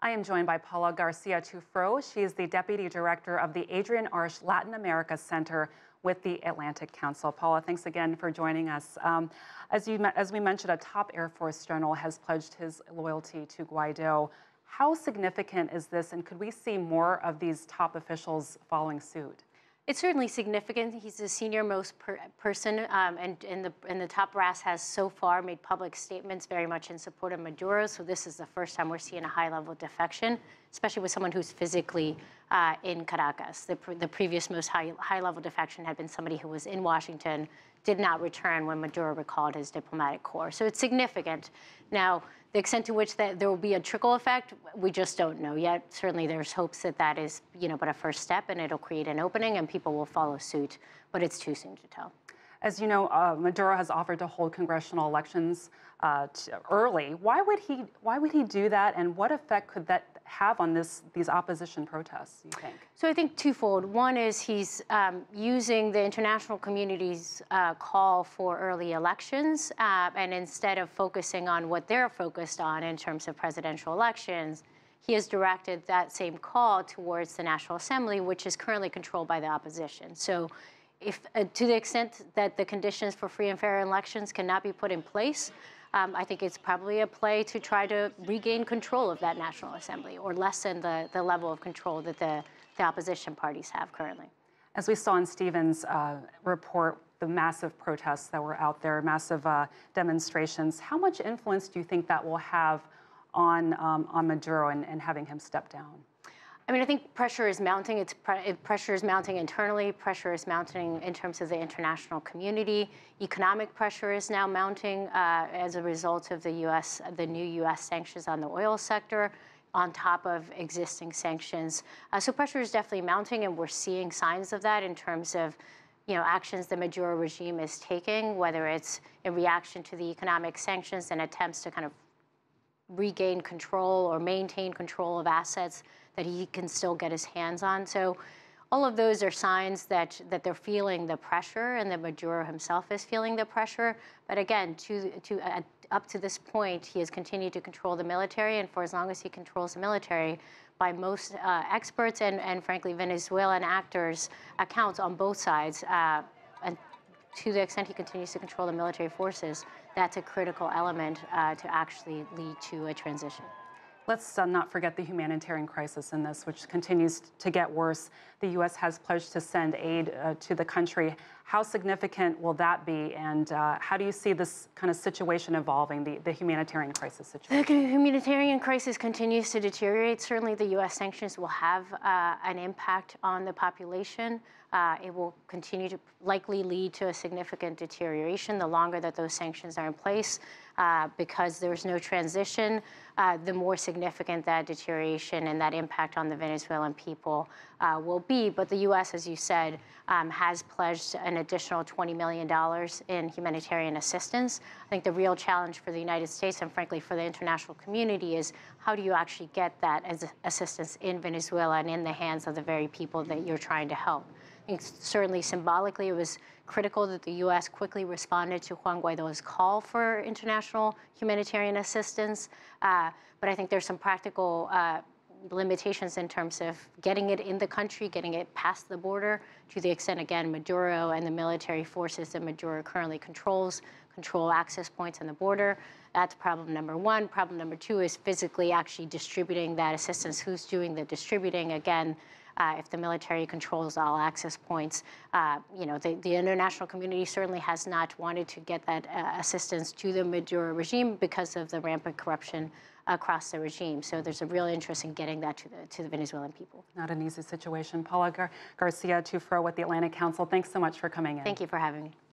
I am joined by Paula Garcia Tufro. She is the Deputy Director of the Adrienne Arsht Latin America Center with the Atlantic Council. Paula, thanks again for joining us. As we mentioned, a top Air Force general has pledged his loyalty to Guaido. How significant is this, and could we see more of these top officials following suit? It's certainly significant. He's the senior-most person, and the top brass has so far made public statements very much in support of Maduro. So this is the first time we're seeing a high-level defection, especially with someone who's physically in Caracas. The previous most high-level defection had been somebody who was in Washington, did not return when Maduro recalled his diplomatic corps. So it's significant. Now, the extent to which there will be a trickle effect, we just don't know yet. Certainly, there's hopes that that is, but a first step, and it'll create an opening, and people will follow suit. But it's too soon to tell. As you know, Maduro has offered to hold congressional elections early. Why would he do that, and what effect could that have on these opposition protests, you think? So I think twofold. One is he's using the international community's call for early elections, and instead of focusing on what they're focused on in terms of presidential elections, he has directed that same call towards the National Assembly, which is currently controlled by the opposition. So if, to the extent that the conditions for free and fair elections cannot be put in place, I think it's probably a play to try to regain control of that National Assembly or lessen the level of control that the opposition parties have currently. As we saw in Stephen's report, the massive protests that were out there, massive demonstrations, how much influence do you think that will have on Maduro and having him step down? I mean, I think pressure is mounting. Pressure is mounting internally. Pressure is mounting in terms of the international community. Economic pressure is now mounting as a result of the new U.S. sanctions on the oil sector, on top of existing sanctions. So pressure is definitely mounting, and we're seeing signs of that in terms of, actions the Maduro regime is taking, whether it's in reaction to the economic sanctions and attempts to kind of regain control or maintain control of assets that he can still get his hands on. So all of those are signs that they're feeling the pressure, and that Maduro himself is feeling the pressure. But again, up to this point, he has continued to control the military, and for as long as he controls the military, by most experts and frankly Venezuelan actors' accounts on both sides, and to the extent he continues to control the military forces, that's a critical element to actually lead to a transition. Let's not forget the humanitarian crisis in this, which continues to get worse. The U.S. has pledged to send aid to the country. How significant will that be, and how do you see this kind of situation evolving, the humanitarian crisis situation? The humanitarian crisis continues to deteriorate. Certainly, the U.S. sanctions will have an impact on the population. It will continue to likely lead to a significant deterioration the longer that those sanctions are in place, because there's no transition, the more significant that deterioration and that impact on the Venezuelan people will be. But the U.S., as you said, has pledged an additional $20 million in humanitarian assistance. I think the real challenge for the United States and, frankly, for the international community is how do you actually get that as assistance in Venezuela and in the hands of the very people that you're trying to help? I think certainly symbolically, it was critical that the U.S. quickly responded to Juan Guaido's call for international humanitarian assistance. But I think there's some practical limitations in terms of getting it in the country, getting it past the border, to the extent, again, Maduro and the military forces that Maduro currently control access points on the border. That's problem number one. Problem number two is physically actually distributing that assistance. Who's doing the distributing? Again, if the military controls all access points, the international community certainly has not wanted to get that assistance to the Maduro regime because of the rampant corruption across the regime. So there's a real interest in getting that to the Venezuelan people. Not an easy situation. Paula Garcia Tufro with the Atlantic Council, thanks so much for coming in. Thank you for having me.